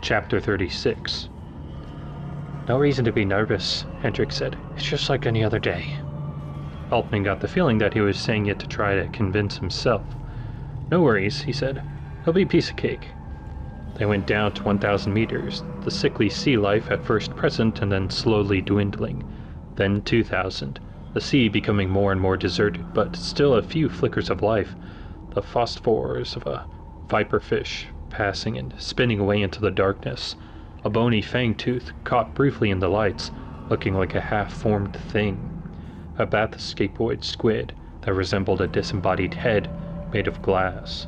Chapter 36. "No reason to be nervous," Hendricks said. "It's just like any other day." Altman got the feeling that he was saying it to try to convince himself. "No worries," he said. "It'll be a piece of cake." They went down to 1,000 meters, the sickly sea life at first present and then slowly dwindling. Then 2,000, the sea becoming more and more deserted, but still a few flickers of life, the phosphors of a viper fish passing and spinning away into the darkness, a bony fang tooth caught briefly in the lights, looking like a half-formed thing, a bathyscapoid squid that resembled a disembodied head made of glass.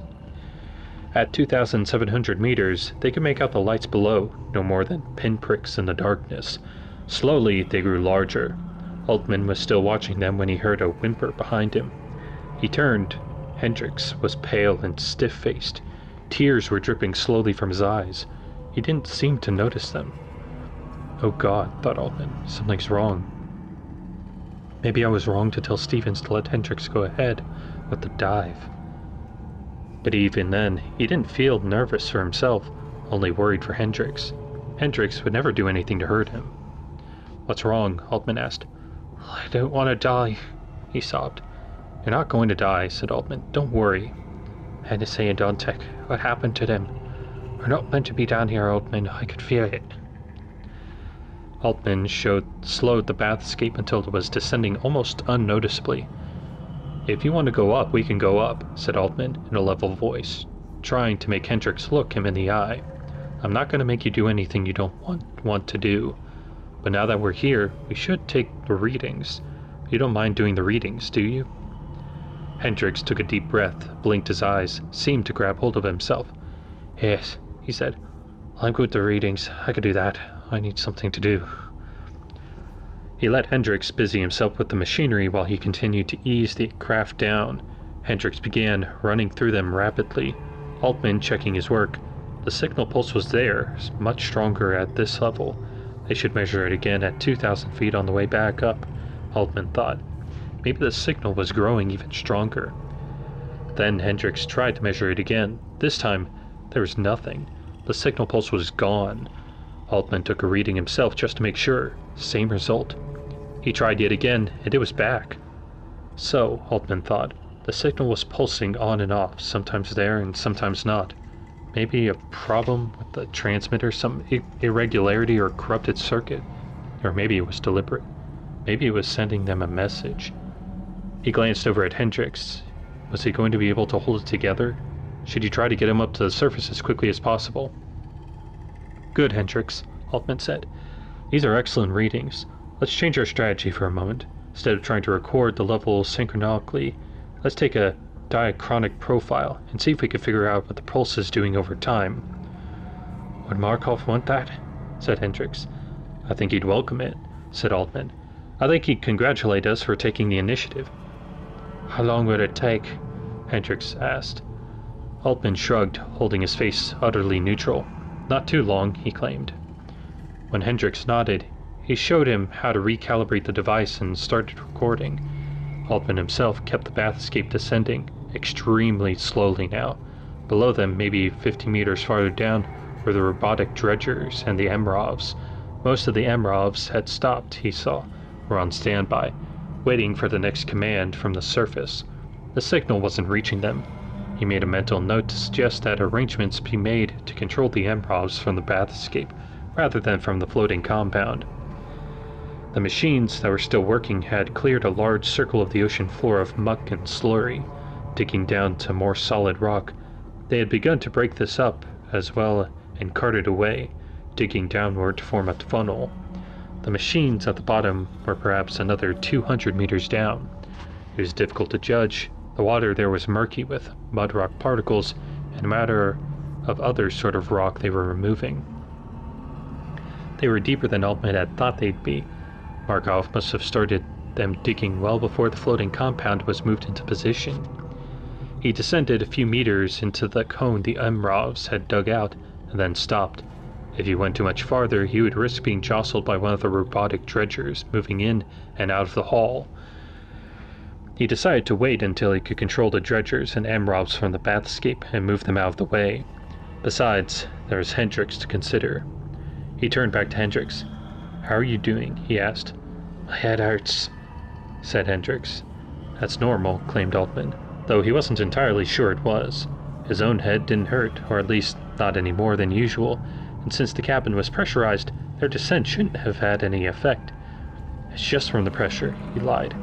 At 2,700 meters, they could make out the lights below, no more than pinpricks in the darkness. Slowly, they grew larger. Altman was still watching them when he heard a whimper behind him. He turned. Hendricks was pale and stiff-faced. Tears were dripping slowly from his eyes. He didn't seem to notice them. "Oh God," thought Altman, "something's wrong. Maybe I was wrong to tell Stevens to let Hendricks go ahead with the dive." But even then, he didn't feel nervous for himself, only worried for Hendricks. Hendricks would never do anything to hurt him. "What's wrong?" Altman asked. "I don't want to die," he sobbed. "You're not going to die," said Altman. "Don't worry." "Hennessy and Dontek, what happened to them? We're not meant to be down here, Altman. I could feel it." Altman slowed the bathscape until it was descending almost unnoticeably. "If you want to go up, we can go up," said Altman in a level voice, trying to make Hendricks look him in the eye. "I'm not going to make you do anything you don't want to do. But now that we're here, we should take the readings. You don't mind doing the readings, do you?" Hendricks took a deep breath, blinked his eyes, seemed to grab hold of himself. "Yes," he said. "I'm good with the readings. I could do that. I need something to do." He let Hendricks busy himself with the machinery while he continued to ease the craft down. Hendricks began running through them rapidly, Altman checking his work. The signal pulse was there, much stronger at this level. They should measure it again at 2,000 feet on the way back up, Altman thought. Maybe the signal was growing even stronger. Then Hendricks tried to measure it again. This time, there was nothing. The signal pulse was gone. Altman took a reading himself just to make sure. Same result. He tried yet again, and it was back. So, Altman thought, the signal was pulsing on and off, sometimes there and sometimes not. Maybe a problem with the transmitter, some irregularity or corrupted circuit. Or maybe it was deliberate. Maybe it was sending them a message. He glanced over at Hendricks. Was he going to be able to hold it together? Should he try to get him up to the surface as quickly as possible? "Good, Hendricks," Altman said. "These are excellent readings. Let's change our strategy for a moment. Instead of trying to record the levels synchronically, let's take a diachronic profile and see if we can figure out what the pulse is doing over time." "Would Markov want that?" said Hendricks. "I think he'd welcome it," said Altman. "I think he'd congratulate us for taking the initiative." "How long would it take?" Hendricks asked. Altman shrugged, holding his face utterly neutral. "Not too long," he claimed. When Hendricks nodded, he showed him how to recalibrate the device and started recording. Altman himself kept the bathscape descending, extremely slowly now. Below them, maybe 50 meters farther down, were the robotic dredgers and the MROVs. Most of the MROVs had stopped, he saw, were on standby, waiting for the next command from the surface. The signal wasn't reaching them. He made a mental note to suggest that arrangements be made to control the MROVs from the bathscape, rather than from the floating compound. The machines that were still working had cleared a large circle of the ocean floor of muck and slurry, digging down to more solid rock. They had begun to break this up as well and cart it away, digging downward to form a funnel. The machines at the bottom were perhaps another 200 meters down. It was difficult to judge. The water there was murky with mud rock particles and a matter of other sort of rock they were removing. They were deeper than Altman had thought they'd be. Markov must have started them digging well before the floating compound was moved into position. He descended a few meters into the cone the MROVs had dug out, and then stopped. If he went too much farther, he would risk being jostled by one of the robotic dredgers moving in and out of the hall. He decided to wait until he could control the dredgers and MROVs from the bathscape and move them out of the way. Besides, there was Hendricks to consider. He turned back to Hendricks. "How are you doing?" he asked. "My head hurts," said Hendricks. "That's normal," claimed Altman, though he wasn't entirely sure it was. His own head didn't hurt, or at least not any more than usual, and since the cabin was pressurized, their descent shouldn't have had any effect. "It's just from the pressure," he lied.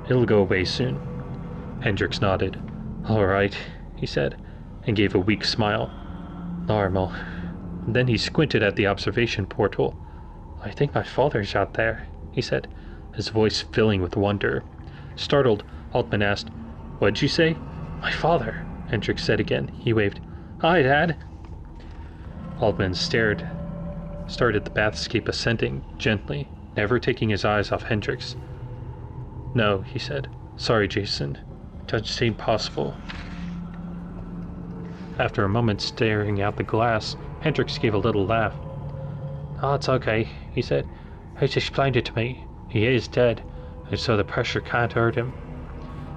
"It'll go away soon." Hendricks nodded. "All right," he said, and gave a weak smile. "Normal." Then he squinted at the observation portal. "I think my father's out there," he said, his voice filling with wonder. Startled, Altman asked, "What'd you say?" "My father," Hendricks said again. He waved. "Hi, Dad." Altman started the bathscape ascending, gently, never taking his eyes off Hendricks. "No," he said. "Sorry, Jason. Doesn't seem possible." After a moment staring out the glass, Hendricks gave a little laugh. "Oh, it's okay," he said. "He's explained it to me. He is dead, and so the pressure can't hurt him."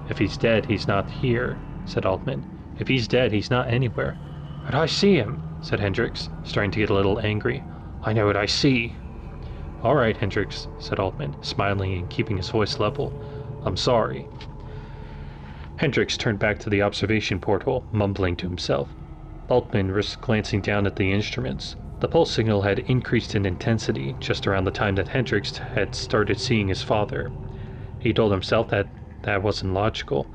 "If he's dead, he's not here," said Altman. "If he's dead, he's not anywhere." "But I see him," said Hendricks, starting to get a little angry. "I know what I see." "All right, Hendricks," said Altman, smiling and keeping his voice level. "I'm sorry." Hendricks turned back to the observation portal, mumbling to himself. Altman risked glancing down at the instruments. The pulse signal had increased in intensity just around the time that Hendricks had started seeing his father. He told himself that that wasn't logical,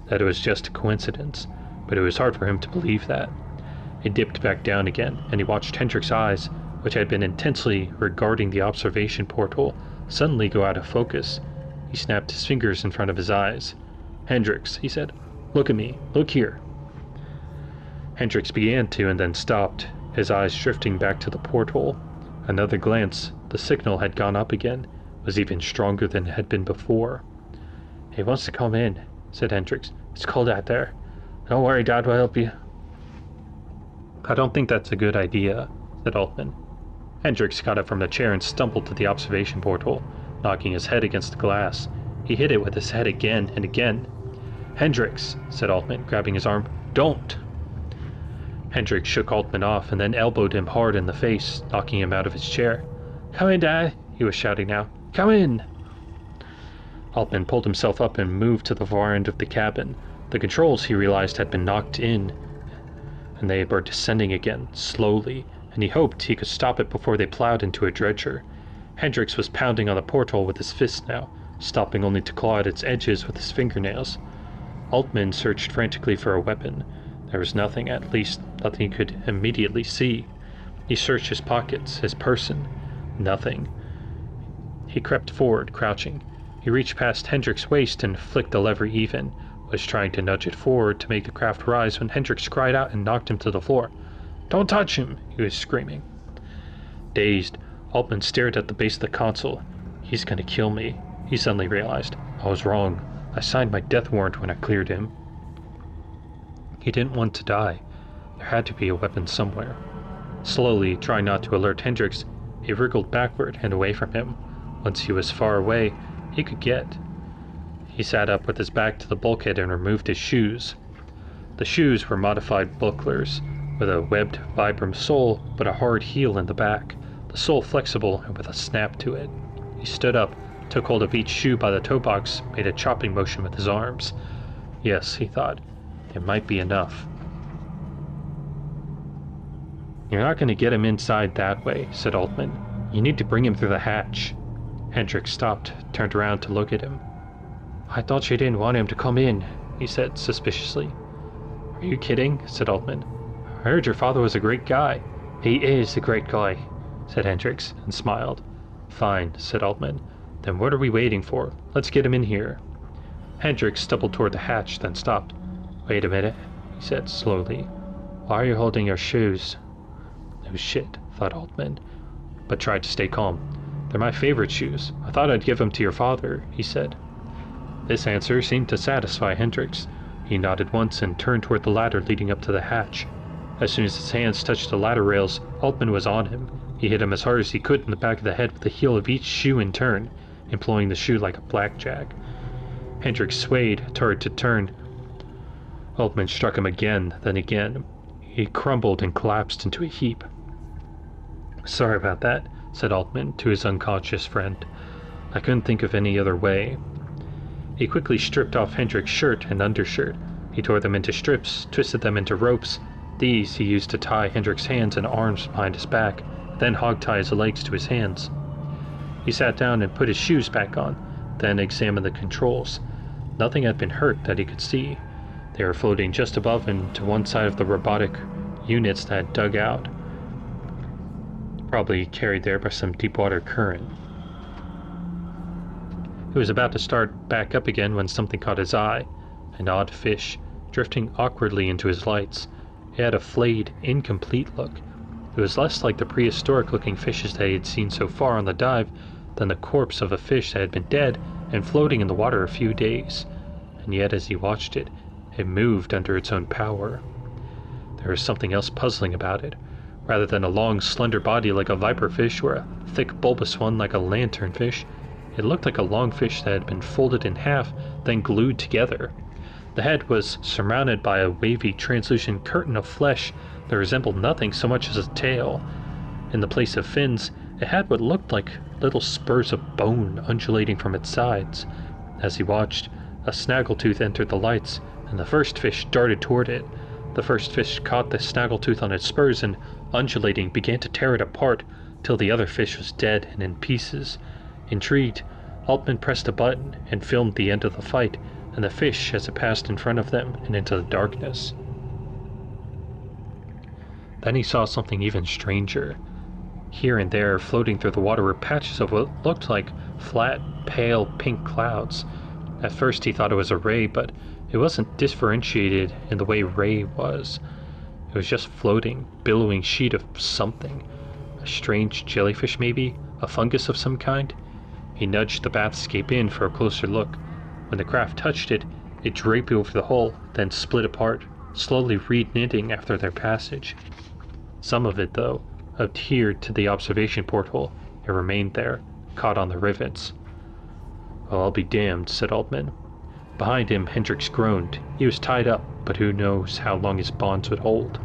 that it was just a coincidence, but it was hard for him to believe that. It dipped back down again, and he watched Hendricks' eyes, which had been intensely regarding the observation portal, suddenly go out of focus. He snapped his fingers in front of his eyes. "Hendricks," he said, "look at me. Look here." Hendricks began to and then stopped, his eyes drifting back to the porthole. Another glance. The signal had gone up again, was even stronger than it had been before. "He wants to come in," said Hendricks. "It's cold out there. Don't worry, Dad will help you." "I don't think that's a good idea," said Altman. Hendricks got up from the chair and stumbled to the observation porthole, knocking his head against the glass. He hit it with his head again and again. "Hendricks," said Altman, grabbing his arm. "Don't!" Hendricks shook Altman off and then elbowed him hard in the face, knocking him out of his chair. "Come in, Dad," he was shouting now. "Come in!" Altman pulled himself up and moved to the far end of the cabin. The controls, he realized, had been knocked in, and they were descending again, slowly, and he hoped he could stop it before they plowed into a dredger. Hendricks was pounding on the porthole with his fist now, stopping only to claw at its edges with his fingernails. Altman searched frantically for a weapon. There was nothing, at least nothing he could immediately see. He searched his pockets, his person. Nothing. He crept forward, crouching. He reached past Hendricks' waist and flicked the lever even, was trying to nudge it forward to make the craft rise when Hendricks cried out and knocked him to the floor. "Don't touch him!" he was screaming. Dazed, Altman stared at the base of the console. "He's gonna kill me," he suddenly realized. "I was wrong. I signed my death warrant when I cleared him." He didn't want to die. There had to be a weapon somewhere. Slowly, trying not to alert Hendricks, he wriggled backward and away from him. Once he was far away, he could get. He sat up with his back to the bulkhead and removed his shoes. The shoes were modified bucklers, with a webbed Vibram sole but a hard heel in the back, the sole flexible and with a snap to it. He stood up, took hold of each shoe by the toe box, made a chopping motion with his arms. Yes, he thought, it might be enough. "You're not going to get him inside that way," said Altman. "You need to bring him through the hatch." Hendricks stopped, turned around to look at him. "I thought you didn't want him to come in," he said suspiciously. "Are you kidding?" said Altman. "I heard your father was a great guy." "He is a great guy," said Hendricks, and smiled. "Fine," said Altman. "Then what are we waiting for? Let's get him in here." Hendricks stumbled toward the hatch, then stopped. "Wait a minute," he said slowly. "Why are you holding your shoes?" "No shit," thought Altman, but tried to stay calm. "They're my favorite shoes. I thought I'd give them to your father," he said. This answer seemed to satisfy Hendricks. He nodded once and turned toward the ladder leading up to the hatch. As soon as his hands touched the ladder rails, Altman was on him. He hit him as hard as he could in the back of the head with the heel of each shoe in turn, employing the shoe like a blackjack. Hendricks swayed, turret to turn. Altman struck him again, then again. He He crumbled and collapsed into a heap. "Sorry about that," said Altman to his unconscious friend. "I couldn't think of any other way." He quickly stripped off Hendricks' shirt and undershirt. He tore them into strips, twisted them into ropes. These he used to tie Hendricks' hands and arms behind his back, then hog-tie his legs to his hands. He sat down and put his shoes back on, then examined the controls. Nothing had been hurt that he could see. They were floating just above and to one side of the robotic units that had dug out, probably carried there by some deep-water current. He was about to start back up again when something caught his eye. An odd fish, drifting awkwardly into his lights. It had a flayed, incomplete look. It was less like the prehistoric-looking fishes that he had seen so far on the dive than the corpse of a fish that had been dead and floating in the water a few days. And yet, as he watched it, it moved under its own power. There was something else puzzling about it. Rather than a long, slender body like a viperfish or a thick, bulbous one like a lanternfish, it looked like a long fish that had been folded in half, then glued together. The head was surmounted by a wavy, translucent curtain of flesh that resembled nothing so much as a tail. In the place of fins, it had what looked like little spurs of bone undulating from its sides. As he watched, a snaggletooth entered the lights, and the first fish darted toward it. The first fish caught the snaggletooth on its spurs and, undulating, began to tear it apart, till the other fish was dead and in pieces. Intrigued, Altman pressed a button and filmed the end of the fight, and the fish as it passed in front of them and into the darkness. Then he saw something even stranger. Here and there, floating through the water, were patches of what looked like flat, pale pink clouds. At first he thought it was a ray, but it wasn't differentiated in the way ray was. It was just floating, billowing sheet of something. A strange jellyfish maybe? A fungus of some kind? He nudged the bathscape in for a closer look. When the craft touched it, it draped over the hull, then split apart, slowly reknitting after their passage. Some of it, though, adhered to the observation porthole and remained there, caught on the rivets. "Well, I'll be damned," said Altman. Behind him, Hendricks groaned. He was tied up, but who knows how long his bonds would hold.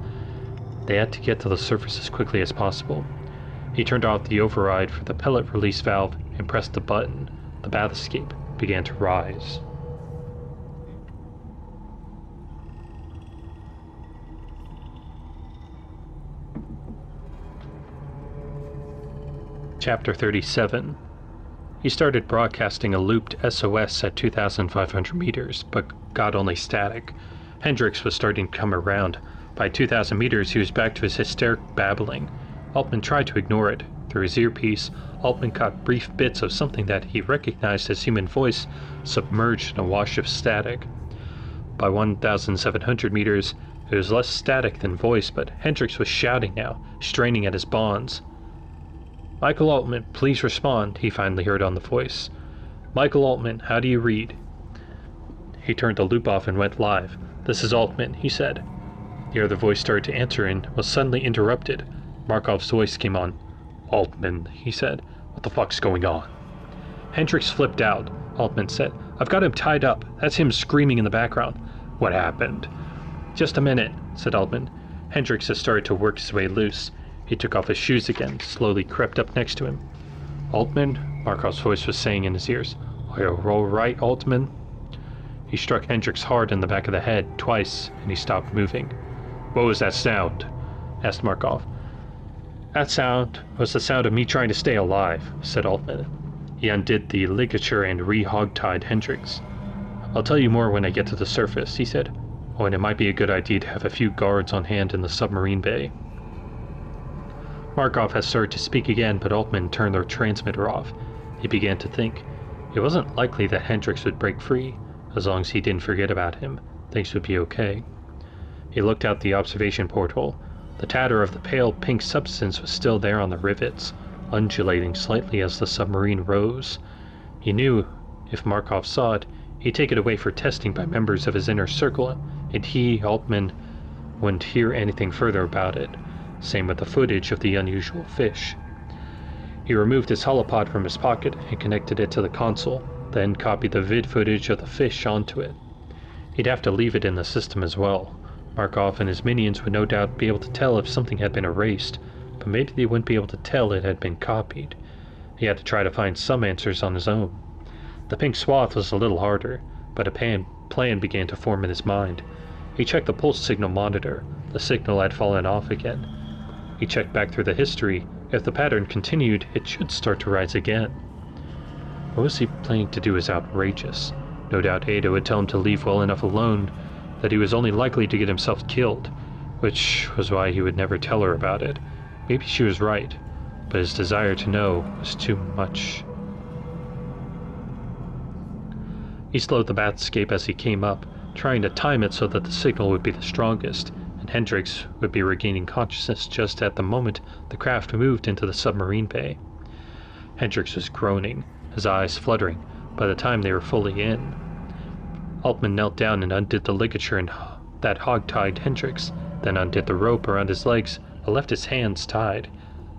They had to get to the surface as quickly as possible. He turned off the override for the pellet release valve and pressed the button. The bathscape began to rise. Chapter 37. He started broadcasting a looped SOS at 2,500 meters, but got only static. Hendricks was starting to come around. By 2,000 meters, he was back to his hysteric babbling. Altman tried to ignore it. Through his earpiece, Altman caught brief bits of something that he recognized as human voice, submerged in a wash of static. By 1,700 meters, it was less static than voice, but Hendricks was shouting now, straining at his bonds. "Michael Altman, please respond," he finally heard on the voice. "Michael Altman, how do you read?" He turned the loop off and went live. "This is Altman," he said. The other voice started to answer and was suddenly interrupted. Markov's voice came on. "Altman," he said. "What the fuck's going on?" Hendricks flipped out. Altman said, "I've got him tied up. That's him screaming in the background." "What happened?" "Just a minute," said Altman. Hendricks had started to work his way loose. He took off his shoes again, slowly crept up next to him. "Altman," Markov's voice was saying in his ears. "Are you all right, Altman?" He struck Hendricks hard in the back of the head, twice, and he stopped moving. "What was that sound?" asked Markov. "That sound was the sound of me trying to stay alive," said Altman. He undid the ligature and re-hog-tied Hendricks. "I'll tell you more when I get to the surface," he said. "Oh, and it might be a good idea to have a few guards on hand in the submarine bay." Markov had started to speak again, but Altman turned the transmitter off. He began to think. It wasn't likely that Hendricks would break free. As long as he didn't forget about him, things would be okay. He looked out the observation porthole. The tatter of the pale pink substance was still there on the rivets, undulating slightly as the submarine rose. He knew, if Markov saw it, he'd take it away for testing by members of his inner circle, and he, Altman, wouldn't hear anything further about it. Same with the footage of the unusual fish. He removed his holopod from his pocket and connected it to the console, then copied the vid footage of the fish onto it. He'd have to leave it in the system as well. Markov and his minions would no doubt be able to tell if something had been erased, but maybe they wouldn't be able to tell it had been copied. He had to try to find some answers on his own. The pink swath was a little harder, but a plan began to form in his mind. He checked the pulse signal monitor. The signal had fallen off again. He checked back through the history. If the pattern continued, it should start to rise again. What was he planning to do is outrageous. No doubt Ada would tell him to leave well enough alone, that he was only likely to get himself killed, which was why he would never tell her about it. Maybe she was right, but his desire to know was too much. He slowed the bathscape as he came up, trying to time it so that the signal would be the strongest, and Hendricks would be regaining consciousness just at the moment the craft moved into the submarine bay. Hendricks was groaning, his eyes fluttering, by the time they were fully in. Altman knelt down and undid the ligature that hog-tied Hendricks, then undid the rope around his legs but left his hands tied.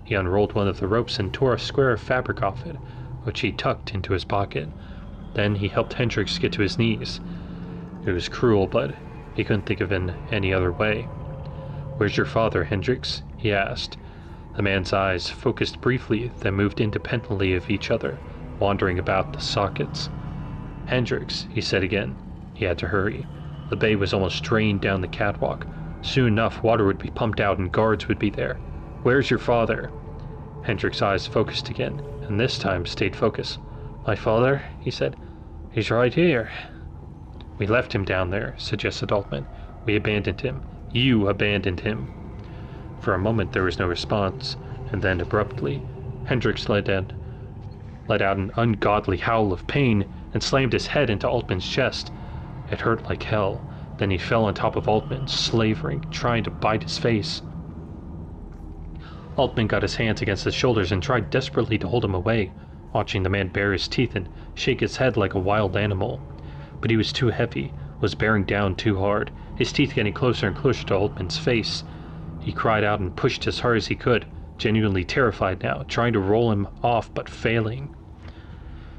He unrolled one of the ropes and tore a square of fabric off it, which he tucked into his pocket. Then he helped Hendricks get to his knees. It was cruel, but he couldn't think of any other way. "Where's your father, Hendricks?" he asked. The man's eyes focused briefly, then moved independently of each other, wandering about the sockets. "Hendricks," he said again. He had to hurry. The bay was almost drained down the catwalk. Soon enough, water would be pumped out and guards would be there. "Where's your father?" Hendricks' eyes focused again, and this time stayed focused. "My father?" he said. "He's right here." "We left him down there," suggested Altman. "We abandoned him. You abandoned him." For a moment there was no response, and then abruptly, Hendricks let out an ungodly howl of pain and slammed his head into Altman's chest. It hurt like hell. Then he fell on top of Altman, slavering, trying to bite his face. Altman got his hands against his shoulders and tried desperately to hold him away, watching the man bare his teeth and shake his head like a wild animal. But he was too heavy, was bearing down too hard, his teeth getting closer and closer to Altman's face. He cried out and pushed as hard as he could, genuinely terrified now, trying to roll him off but failing.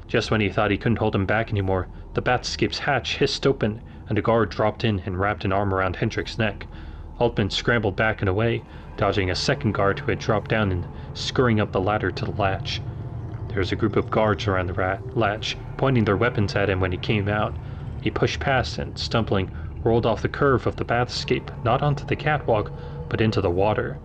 Just when he thought he couldn't hold him back anymore, the bathscape's hatch hissed open, and a guard dropped in and wrapped an arm around Hendricks' neck. Altman scrambled back and away, dodging a second guard who had dropped down and scurrying up the ladder to the latch. There was a group of guards around the latch, pointing their weapons at him when he came out. He pushed past and, stumbling, rolled off the curve of the bathscape, not onto the catwalk, but into the water.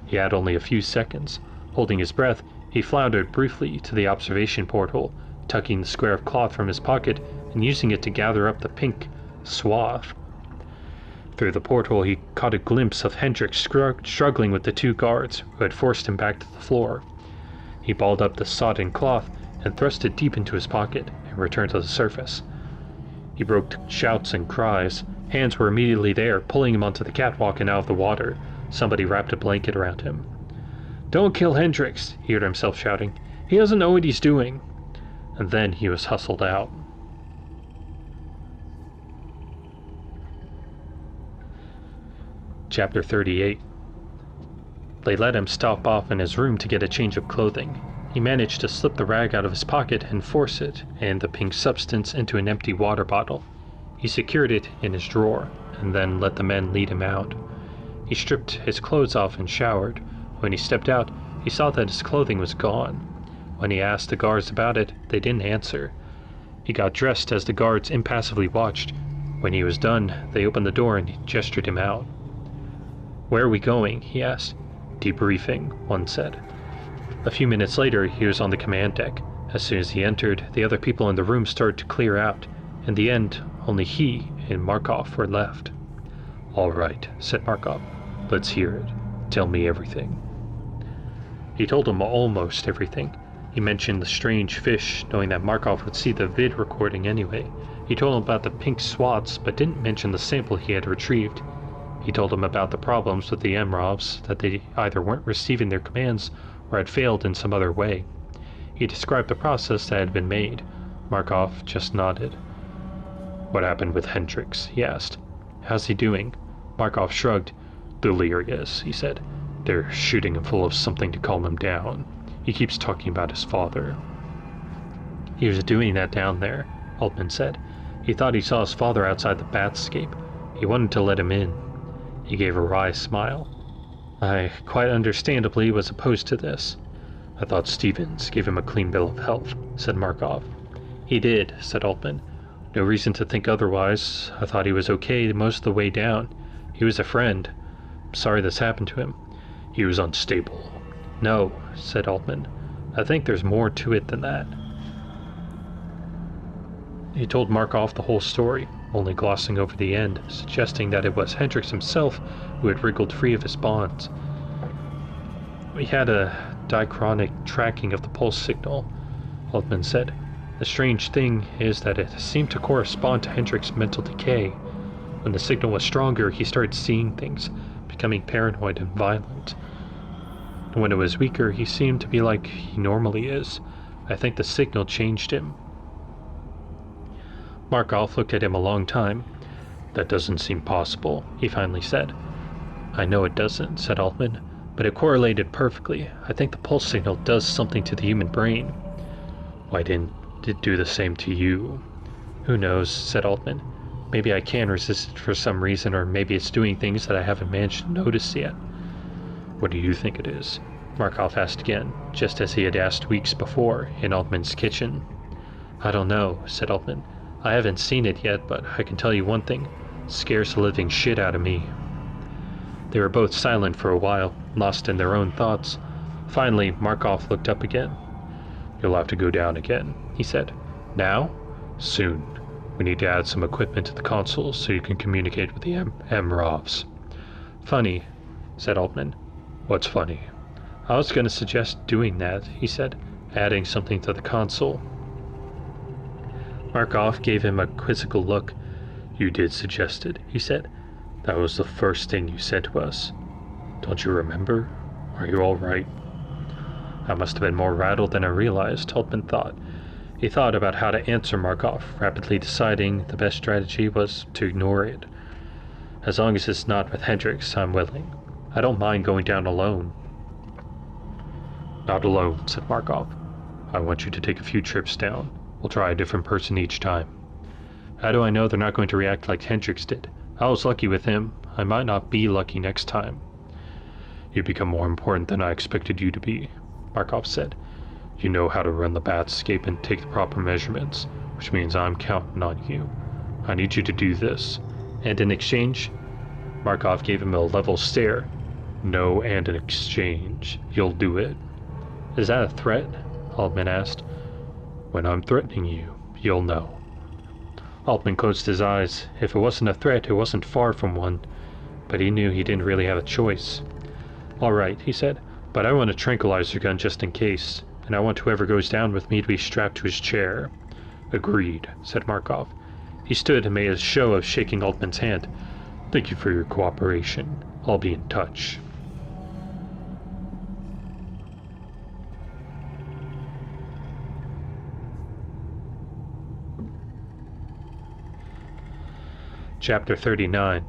He had only a few seconds. Holding his breath, he floundered briefly to the observation porthole, tucking the square of cloth from his pocket and using it to gather up the pink swath. Through the porthole he caught a glimpse of Hendricks struggling with the two guards who had forced him back to the floor. He balled up the sodden cloth and thrust it deep into his pocket and returned to the surface. He broke shouts and cries. Hands were immediately there, pulling him onto the catwalk and out of the water. Somebody wrapped a blanket around him. "Don't kill Hendricks," he heard himself shouting. "He doesn't know what he's doing." And then he was hustled out. Chapter 38. They let him stop off in his room to get a change of clothing. He managed to slip the rag out of his pocket and force it, and the pink substance, into an empty water bottle. He secured it in his drawer, and then let the men lead him out. He stripped his clothes off and showered. When he stepped out, he saw that his clothing was gone. When he asked the guards about it, they didn't answer. He got dressed as the guards impassively watched. When he was done, they opened the door and gestured him out. "Where are we going?" he asked. "Debriefing," one said. A few minutes later, he was on the command deck. As soon as he entered, the other people in the room started to clear out. In the end, only he and Markov were left. "All right," said Markov. "Let's hear it. Tell me everything." He told him almost everything. He mentioned the strange fish, knowing that Markov would see the vid recording anyway. He told him about the pink swaths, but didn't mention the sample he had retrieved. He told him about the problems with the MROVs, that they either weren't receiving their commands or had failed in some other way. He described the process that had been made. Markov just nodded. "What happened with Hendricks?" he asked. "How's he doing?" Markov shrugged. "Delirious," he said. "They're shooting him full of something to calm him down. He keeps talking about his father." "He was doing that down there," Altman said. "He thought he saw his father outside the bathscape. He wanted to let him in. He gave a wry smile. I quite understandably was opposed to this. I thought Stevens gave him a clean bill of health, said Markov. He did, said Altman. No reason to think otherwise. I thought he was okay most of the way down. He was a friend. I'm sorry this happened to him. He was unstable. No, said Altman. I think there's more to it than that. He told Markov the whole story, only glossing over the end, suggesting that it was Hendricks himself who had wriggled free of his bonds. We had a diachronic tracking of the pulse signal, Altman said. The strange thing is that it seemed to correspond to Hendricks' mental decay. When the signal was stronger, he started seeing things, becoming paranoid and violent. And when it was weaker, he seemed to be like he normally is. I think the signal changed him. Markov looked at him a long time. That doesn't seem possible, he finally said. I know it doesn't, said Altman, but it correlated perfectly. I think the pulse signal does something to the human brain. Why didn't it do the same to you? Who knows, said Altman. Maybe I can resist it for some reason, or maybe it's doing things that I haven't managed to notice yet. What do you think it is? Markov asked again, just as he had asked weeks before, in Altman's kitchen. I don't know, said Altman. I haven't seen it yet, but I can tell you one thing. It scares the living shit out of me. They were both silent for a while, lost in their own thoughts. Finally, Markov looked up again. You'll have to go down again, he said. Now? Soon. We need to add some equipment to the console so you can communicate with the MROVs. Funny, said Altman. What's funny? I was going to suggest doing that, he said, adding something to the console. Markov gave him a quizzical look. You did suggest it, he said. That was the first thing you said to us. Don't you remember? Are you all right? I must have been more rattled than I realized, Altman thought. He thought about how to answer Markov, rapidly deciding the best strategy was to ignore it. As long as it's not with Hendricks, I'm willing. I don't mind going down alone. Not alone, said Markov. I want you to take a few trips down. We'll try a different person each time. How do I know they're not going to react like Hendricks did? I was lucky with him. I might not be lucky next time. You become more important than I expected you to be, Markov said. You know how to run the bathscape and take the proper measurements, which means I'm counting on you. I need you to do this. And in exchange? Markov gave him a level stare. No, and in exchange. You'll do it. Is that a threat? Altman asked. When I'm threatening you, you'll know. Altman closed his eyes. If it wasn't a threat, it wasn't far from one. But he knew he didn't really have a choice. All right, he said, but I want a tranquilizer gun just in case, and I want whoever goes down with me to be strapped to his chair. Agreed, said Markov. He stood and made a show of shaking Altman's hand. Thank you for your cooperation. I'll be in touch. Chapter 39.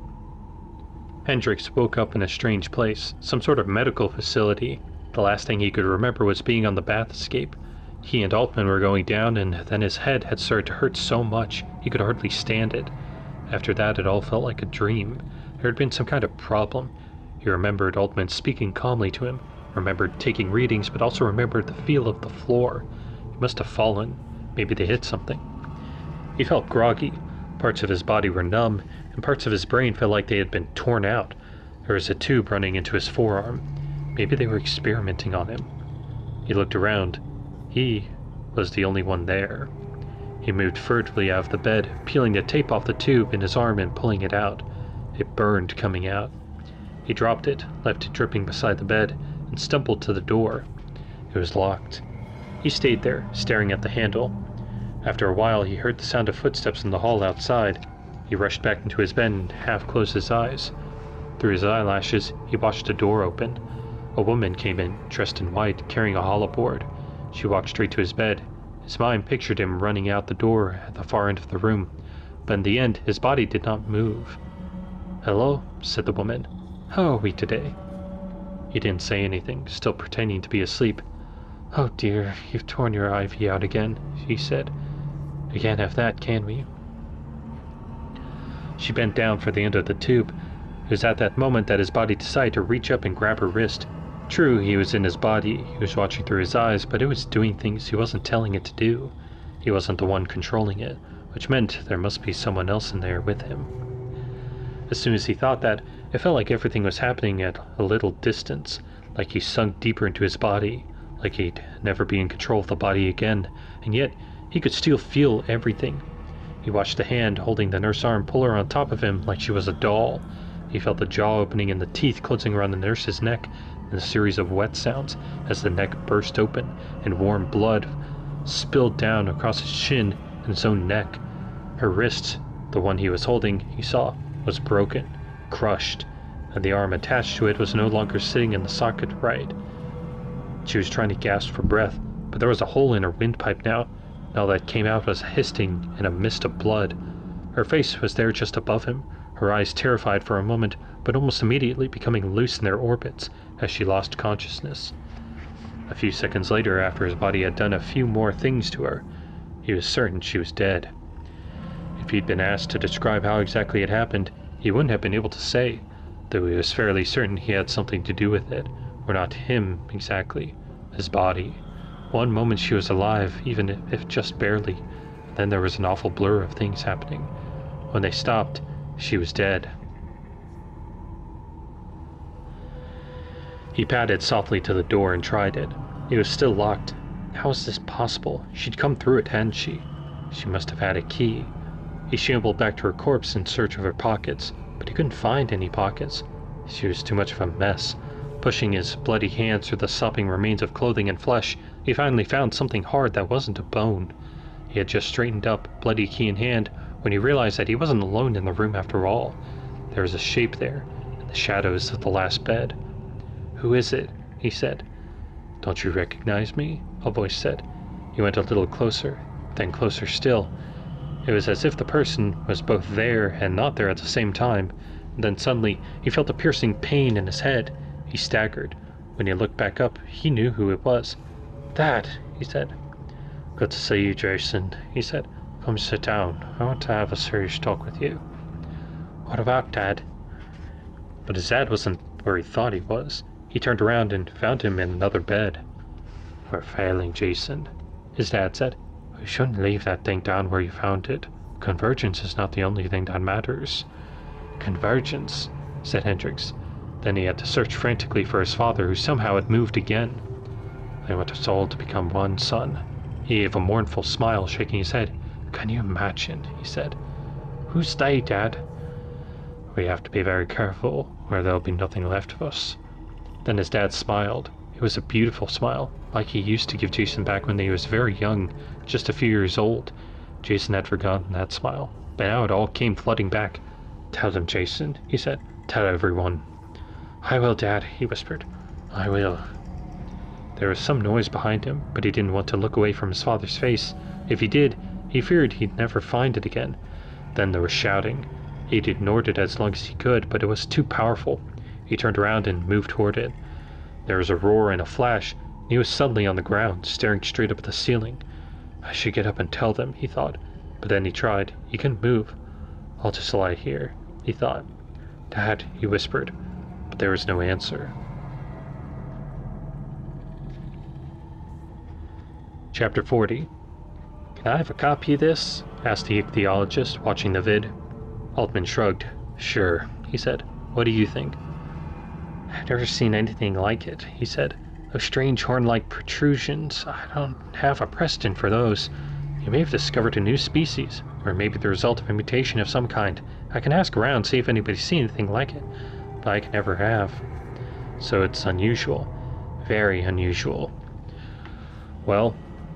Hendricks woke up in a strange place, some sort of medical facility. The last thing he could remember was being on the bathscape. He and Altman were going down, and then his head had started to hurt so much he could hardly stand it. After that, it all felt like a dream. There had been some kind of problem. He remembered Altman speaking calmly to him, remembered taking readings, but also remembered the feel of the floor. He must have fallen. Maybe they hit something. He felt groggy. Parts of his body were numb, and parts of his brain felt like they had been torn out. There was a tube running into his forearm. Maybe they were experimenting on him. He looked around. He was the only one there. He moved furtively out of the bed, peeling the tape off the tube in his arm and pulling it out. It burned coming out. He dropped it, left it dripping beside the bed, and stumbled to the door. It was locked. He stayed there, staring at the handle. After a while, he heard the sound of footsteps in the hall outside. He rushed back into his bed and half closed his eyes. Through his eyelashes, he watched a door open. A woman came in, dressed in white, carrying a hollow board. She walked straight to his bed. His mind pictured him running out the door at the far end of the room, but in the end, his body did not move. "Hello," said the woman. "How are we today?" He didn't say anything, still pretending to be asleep. "Oh dear, you've torn your IV out again," she said. "We can't have that, can we?" She bent down for the end of the tube. It was at that moment that his body decided to reach up and grab her wrist. True, he was in his body, he was watching through his eyes, but it was doing things he wasn't telling it to do. He wasn't the one controlling it, which meant there must be someone else in there with him. As soon as he thought that, it felt like everything was happening at a little distance, like he sunk deeper into his body, like he'd never be in control of the body again, and yet he could still feel everything. He watched the hand holding the nurse's arm pull her on top of him like she was a doll. He felt the jaw opening and the teeth closing around the nurse's neck, and a series of wet sounds as the neck burst open and warm blood spilled down across his chin and his own neck. Her wrist, the one he was holding, he saw, was broken, crushed, and the arm attached to it was no longer sitting in the socket right. She was trying to gasp for breath, but there was a hole in her windpipe now. All that came out was hissing in a mist of blood. Her face was there just above him, her eyes terrified for a moment, but almost immediately becoming loose in their orbits as she lost consciousness. A few seconds later, after his body had done a few more things to her, he was certain she was dead. If he'd been asked to describe how exactly it happened, he wouldn't have been able to say, though he was fairly certain he had something to do with it, or not him exactly, his body. One moment she was alive, even if just barely, then there was an awful blur of things happening. When they stopped, she was dead. He padded softly to the door and tried it. It was still locked. How was this possible? She'd come through it, hadn't she? She must have had a key. He shambled back to her corpse in search of her pockets, but he couldn't find any pockets. She was too much of a mess. Pushing his bloody hands through the sopping remains of clothing and flesh, he finally found something hard that wasn't a bone. He had just straightened up, bloody key in hand, when he realized that he wasn't alone in the room after all. There was a shape there, in the shadows of the last bed. "Who is it?" he said. "Don't you recognize me?" a voice said. He went a little closer, then closer still. It was as if the person was both there and not there at the same time. And then suddenly he felt a piercing pain in his head. He staggered. When he looked back up, he knew who it was. "Dad," he said. "Good to see you, Jason," he said. "Come sit down. I want to have a serious talk with you." "What about, Dad?" But his dad wasn't where he thought he was. He turned around and found him in another bed. "We're failing, Jason," his dad said. "We shouldn't leave that thing down where you found it. Convergence is not the only thing that matters." "Convergence," said Hendricks. Then he had to search frantically for his father, who somehow had moved again. "I want us all to become one, son." He gave a mournful smile, shaking his head. "Can you imagine?" he said. "Who's they, Dad?" "We have to be very careful, or there'll be nothing left of us." Then his dad smiled. It was a beautiful smile, like he used to give Jason back when he was very young, just a few years old. Jason had forgotten that smile, but now it all came flooding back. "Tell them, Jason," he said. "Tell everyone." "I will, Dad," he whispered. "I will." There was some noise behind him, but he didn't want to look away from his father's face. If he did, he feared he'd never find it again. Then there was shouting. He'd ignored it as long as he could, but it was too powerful. He turned around and moved toward it. There was a roar and a flash, and he was suddenly on the ground, staring straight up at the ceiling. I should get up and tell them, he thought. But then he tried. He couldn't move. I'll just lie here, he thought. "Dad," he whispered, but there was no answer. Chapter 40. "Can I have a copy of this?" asked the ichthyologist, watching the vid. Altman shrugged. "Sure," he said. "What do you think?" "I've never seen anything like it," he said. "Those strange horn-like protrusions, I don't have a precedent for those. You may have discovered a new species, or maybe the result of a mutation of some kind. I can ask around, see if anybody's seen anything like it, but I can never have. So it's unusual. Very unusual." "Well,"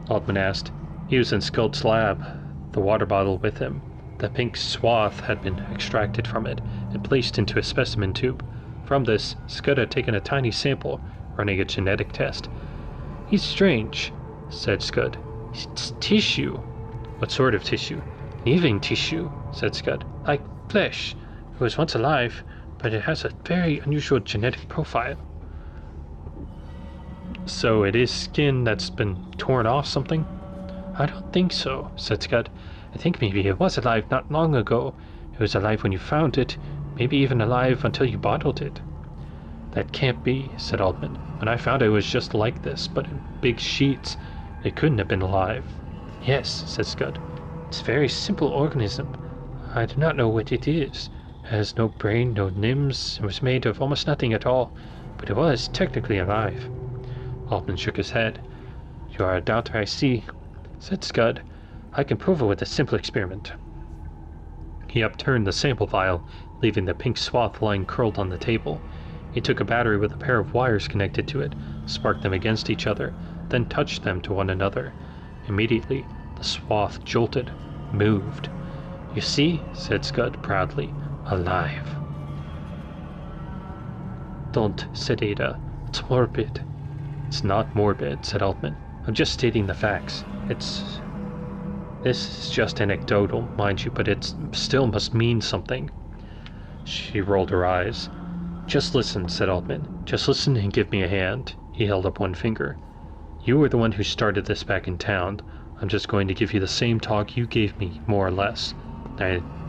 Altman asked. He was in Sculpt's lab, the water bottle with him. The pink swath had been extracted from it and placed into a specimen tube. From this, Scud had taken a tiny sample, running a genetic test. "He's strange," said Scud. "It's tissue." "What sort of tissue?" "Living tissue," said Scud. "Like flesh. It was once alive, but it has a very unusual genetic profile." "So it is skin that's been torn off something?" "I don't think so," said Scud. "I think maybe it was alive not long ago. It was alive when you found it, maybe even alive until you bottled it. That can't be, said Altman. When I found it was just like this, but in big sheets. It couldn't have been alive. Yes, said Scud. It's a very simple organism. I do not know what it is. It has no brain, no limbs, and was made of almost nothing at all, but it was technically alive. Altman shook his head. You are a doubter, I see, said Scud. I can prove it with a simple experiment. He upturned the sample vial, leaving the pink swath lying curled on the table. He took a battery with a pair of wires connected to it, sparked them against each other, then touched them to one another. Immediately, the swath jolted, moved. You see, said Scud proudly, alive. Don't, said Ada. It's morbid. It's not morbid, said Altman. I'm just stating the facts. This is just anecdotal, mind you, but it still must mean something. She rolled her eyes. Just listen, said Altman. Just listen and give me a hand. He held up one finger. You were the one who started this back in town. I'm just going to give you the same talk you gave me, more or less.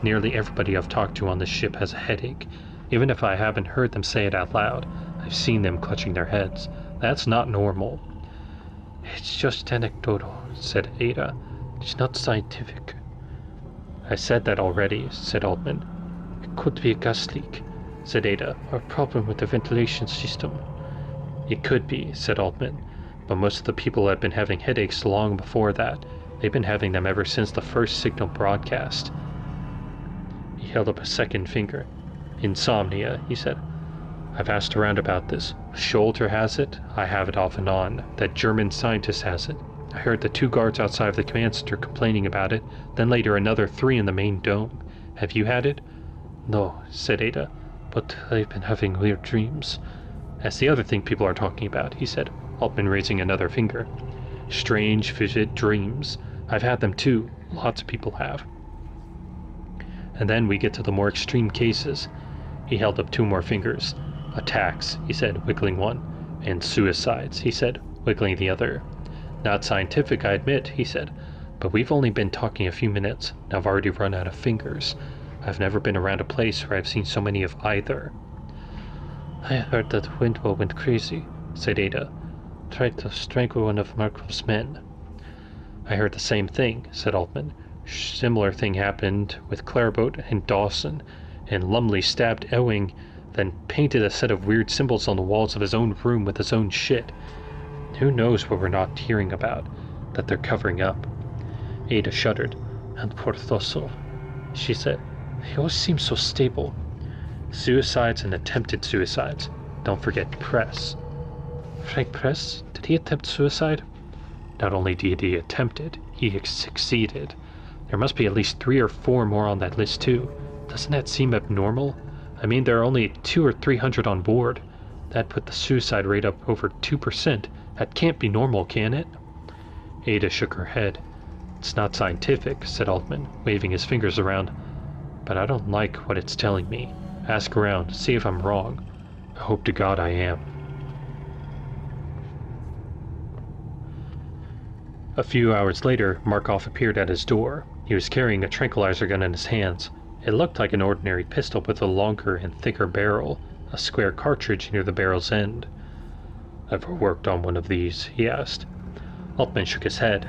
Nearly everybody I've talked to on this ship has a headache. Even if I haven't heard them say it out loud, I've seen them clutching their heads. That's not normal. It's just anecdotal, said Ada. It's not scientific. I said that already, said Altman. It could be a gas leak, said Ada, or a problem with the ventilation system. It could be, said Altman, but most of the people have been having headaches long before that. They've been having them ever since the first signal broadcast. He held up a second finger. Insomnia, he said. I've asked around about this. Scholter has it. I have it off and on. That German scientist has it. I heard the 2 guards outside of the command center complaining about it, then later another 3 in the main dome. Have you had it? No, said Ada, but I've been having weird dreams. That's the other thing people are talking about, he said, Altman raising another finger. Strange, vivid dreams. I've had them too. Lots of people have. And then we get to the more extreme cases. He held up 2 more fingers. Attacks, he said, wiggling one. And suicides, he said, wiggling the other. Not scientific, I admit, he said, but we've only been talking a few minutes, and I've already run out of fingers. I've never been around a place where I've seen so many of either. I heard that Windwell went crazy, said Ada. Tried to strangle one of Markham's men. I heard the same thing, said Altman. Similar thing happened with Clairboat and Dawson, and Lumley stabbed Ewing, then painted a set of weird symbols on the walls of his own room with his own shit. Who knows what we're not hearing about, that they're covering up. Ada shuddered. And poor Thossel, she said. He always seems so stable. Suicides and attempted suicides. Don't forget Press. Frank Press? Did he attempt suicide? Not only did he attempt it, he succeeded. There must be at least 3 or 4 more on that list too. Doesn't that seem abnormal? I mean, there are only 200 or 300 on board. That put the suicide rate up over 2%. That can't be normal, can it? Ada shook her head. It's not scientific, said Altman, waving his fingers around. But I don't like what it's telling me. Ask around, see if I'm wrong. I hope to God I am. A few hours later, Markov appeared at his door. He was carrying a tranquilizer gun in his hands. It looked like an ordinary pistol with a longer and thicker barrel, a square cartridge near the barrel's end. Ever worked on one of these? He asked. Altman shook his head.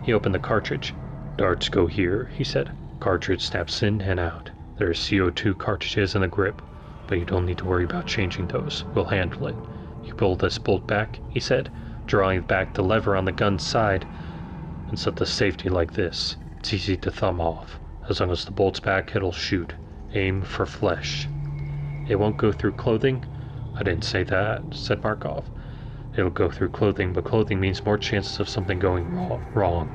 He opened the cartridge. Darts go here, he said. Cartridge snaps in and out. There are CO2 cartridges in the grip, but you don't need to worry about changing those. We'll handle it. You pull this bolt back, he said, drawing back the lever on the gun's side, and set the safety like this. It's easy to thumb off. As long as the bolt's back, it'll shoot. Aim for flesh. It won't go through clothing? I didn't say that, said Markov. It'll go through clothing, but clothing means more chances of something going wrong.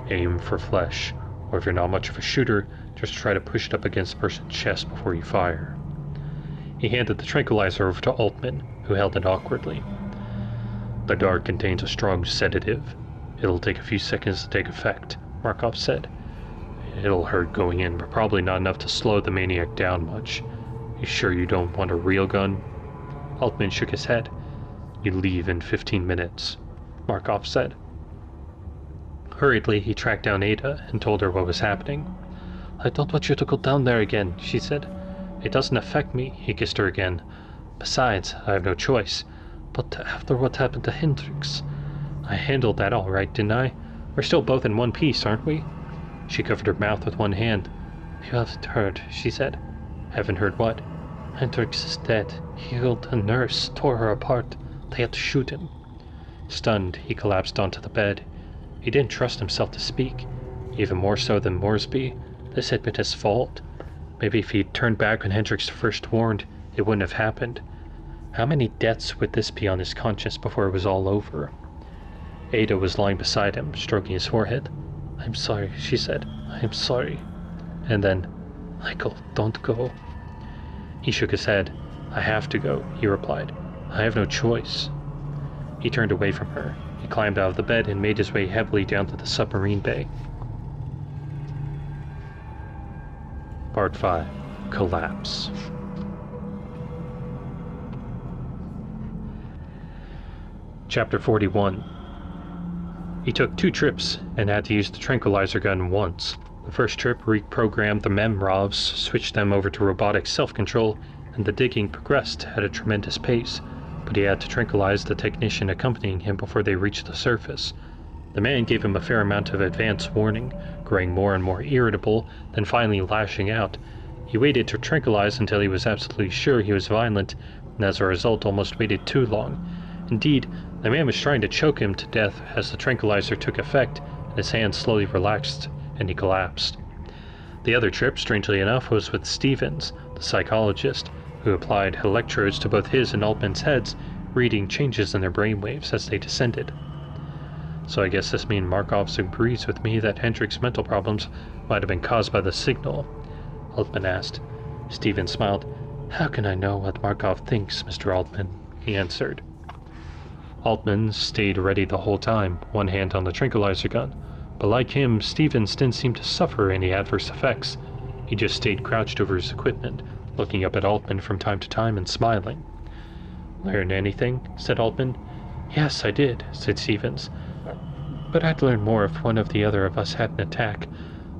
Aim for flesh. Or if you're not much of a shooter, just try to push it up against the person's chest before you fire. He handed the tranquilizer over to Altman, who held it awkwardly. The dart contains a strong sedative. It'll take a few seconds to take effect, Markov said. It'll hurt going in, but probably not enough to slow the maniac down much. You sure you don't want a real gun? Altman shook his head. You leave in 15 minutes, Markov said. Hurriedly, he tracked down Ada and told her what was happening. I don't want you to go down there again, she said. It doesn't affect me, he kissed her again. Besides, I have no choice. But after what happened to Hendrix, I handled that all right, didn't I? We're still both in one piece, aren't we? She covered her mouth with one hand. You haven't heard, she said. Haven't heard what? Hendrix is dead. He killed a nurse, tore her apart. They had to shoot him. Stunned, he collapsed onto the bed. He didn't trust himself to speak. Even more so than Moresby, this had been his fault. Maybe if he'd turned back when Hendrix first warned, it wouldn't have happened. How many deaths would this be on his conscience before it was all over? Ada was lying beside him, stroking his forehead. I'm sorry, she said. I'm sorry. And then, Michael, don't go. He shook his head. I have to go, he replied. I have no choice. He turned away from her. He climbed out of the bed and made his way heavily down to the submarine bay. Part 5. Collapse. Chapter 41. He took 2 trips and had to use the tranquilizer gun once. The first trip reprogrammed the MEMROVs, switched them over to robotic self-control, and the digging progressed at a tremendous pace, but he had to tranquilize the technician accompanying him before they reached the surface. The man gave him a fair amount of advance warning, growing more and more irritable, then finally lashing out. He waited to tranquilize until he was absolutely sure he was violent, and as a result almost waited too long. Indeed, the man was trying to choke him to death as the tranquilizer took effect, and his hand slowly relaxed, and he collapsed. The other trip, strangely enough, was with Stevens, the psychologist, who applied electrodes to both his and Altman's heads, reading changes in their brainwaves as they descended. So I guess this means Markov agrees with me that Hendrix's mental problems might have been caused by the signal, Altman asked. Stevens smiled. How can I know what Markov thinks, Mr. Altman? He answered. Altman stayed ready the whole time, one hand on the tranquilizer gun. But like him, Stevens didn't seem to suffer any adverse effects. He just stayed crouched over his equipment, looking up at Altman from time to time and smiling. Learn anything? Said Altman. Yes, I did, said Stevens. But I'd learn more if one of the other of us had an attack.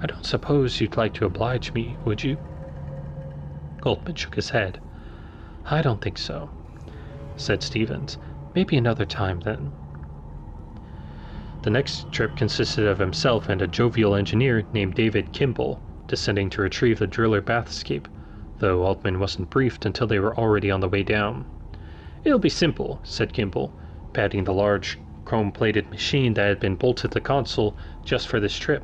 I don't suppose you'd like to oblige me, would you? Altman shook his head. I don't think so, said Stevens. Maybe another time, then. The next trip consisted of himself and a jovial engineer named David Kimball, descending to retrieve the driller bathscape, though Altman wasn't briefed until they were already on the way down. It'll be simple, said Kimball, patting the large, chrome-plated machine that had been bolted to the console just for this trip.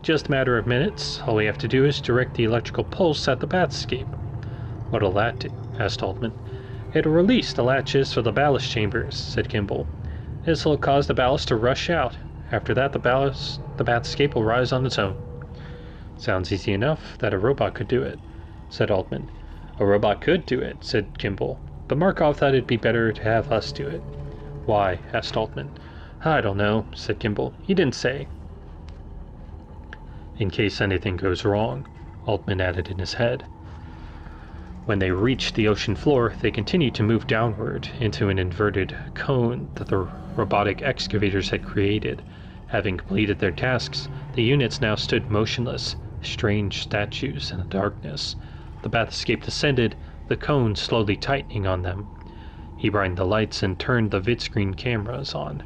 Just a matter of minutes. All we have to do is direct the electrical pulse at the bathscape. What'll that do? Asked Altman. It'll release the latches for the ballast chambers, said Kimball. This will cause the ballast to rush out. After that, the bathscape will rise on its own. Sounds easy enough that a robot could do it, said Altman. A robot could do it, said Kimball, but Markov thought it'd be better to have us do it. Why? Asked Altman. I don't know, said Kimball. He didn't say. In case anything goes wrong, Altman added in his head. When they reached the ocean floor, they continued to move downward into an inverted cone that the robotic excavators had created. Having completed their tasks, the units now stood motionless, strange statues in the darkness. The bathscape descended, the cone slowly tightening on them. He brightened the lights and turned the vidscreen cameras on.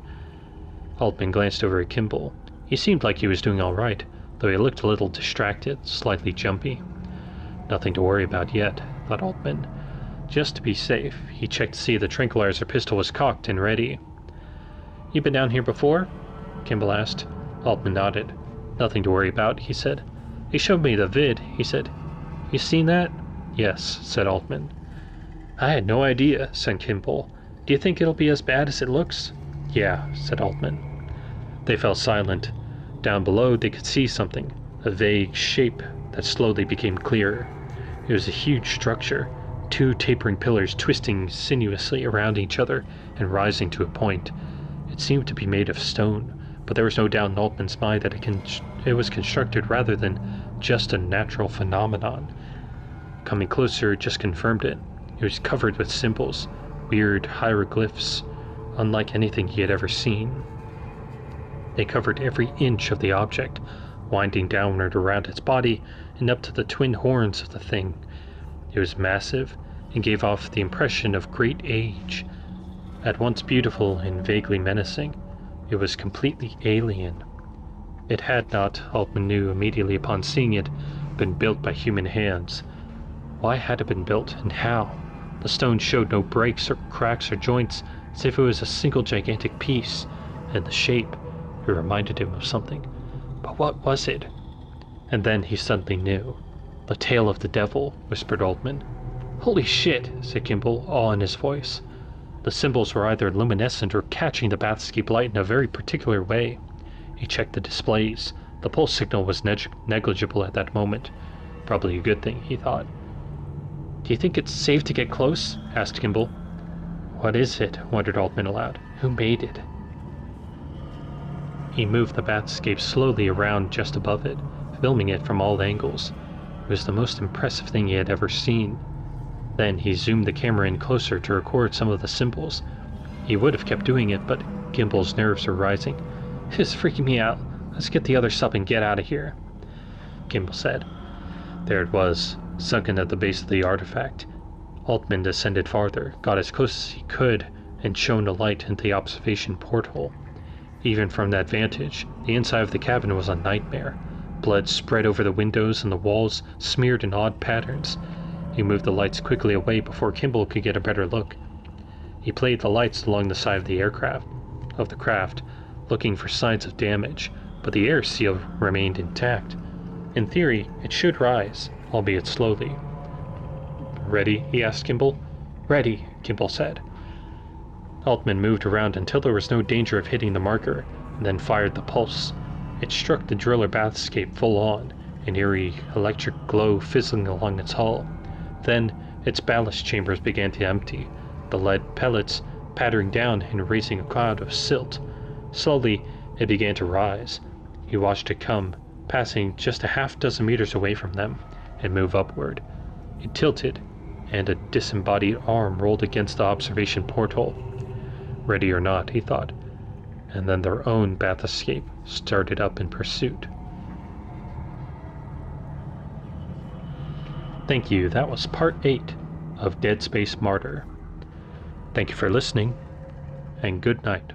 Altman glanced over at Kimball. He seemed like he was doing all right, though he looked a little distracted, slightly jumpy. Nothing to worry about yet, thought Altman. Just to be safe, he checked to see the tranquilizer pistol was cocked and ready. You been down here before? Kimball asked. Altman nodded. Nothing to worry about, he said. He showed me the vid, he said. You seen that? Yes, said Altman. I had no idea, said Kimball. Do you think it'll be as bad as it looks? Yeah, said Altman. They fell silent. Down below they could see something, a vague shape that slowly became clearer. It was a huge structure, 2 tapering pillars twisting sinuously around each other and rising to a point. It seemed to be made of stone, but there was no doubt in Altman's mind that it was constructed rather than just a natural phenomenon. Coming closer just confirmed it. It was covered with symbols, weird hieroglyphs, unlike anything he had ever seen. They covered every inch of the object, winding downward around its body and up to the twin horns of the thing. It was massive and gave off the impression of great age. At once beautiful and vaguely menacing, it was completely alien. It had not, Altman knew immediately upon seeing it, been built by human hands. Why had it been built, and how? The stone showed no breaks or cracks or joints, as if it was a single gigantic piece, and the shape, it reminded him of something. But what was it? And then he suddenly knew. The tail of the devil, whispered Altman. Holy shit, said Kimball, awe in his voice. The symbols were either luminescent or catching the bathscape light in a very particular way. He checked the displays. The pulse signal was negligible at that moment. Probably a good thing, he thought. Do you think it's safe to get close? Asked Kimball. What is it? Wondered Altman aloud. Who made it? He moved the bathscape slowly around just above it, filming it from all angles. It was the most impressive thing he had ever seen. Then he zoomed the camera in closer to record some of the symbols. He would have kept doing it, but Kimball's nerves were rising. This is freaking me out. Let's get the other sub and get out of here, Kimball said. There it was, sunken at the base of the artifact. Altman descended farther, got as close as he could, and shone a light into the observation porthole. Even from that vantage, the inside of the cabin was a nightmare. Blood spread over the windows and the walls, smeared in odd patterns. He moved the lights quickly away before Kimball could get a better look. He played the lights along the side of the craft, looking for signs of damage, but the air seal remained intact. In theory, it should rise, albeit slowly. Ready? He asked Kimball. Ready, Kimball said. Altman moved around until there was no danger of hitting the marker, and then fired the pulse. It struck the driller bathscape full on, an eerie electric glow fizzling along its hull. Then its ballast chambers began to empty, the lead pellets pattering down and raising a cloud of silt. Slowly, it began to rise. He watched it come, passing just a half-dozen meters away from them, and move upward. It tilted, and a disembodied arm rolled against the observation porthole. Ready or not, he thought. And then their own bathscape started up in pursuit. Thank you. That was part 8 of Dead Space Martyr. Thank you for listening, and good night.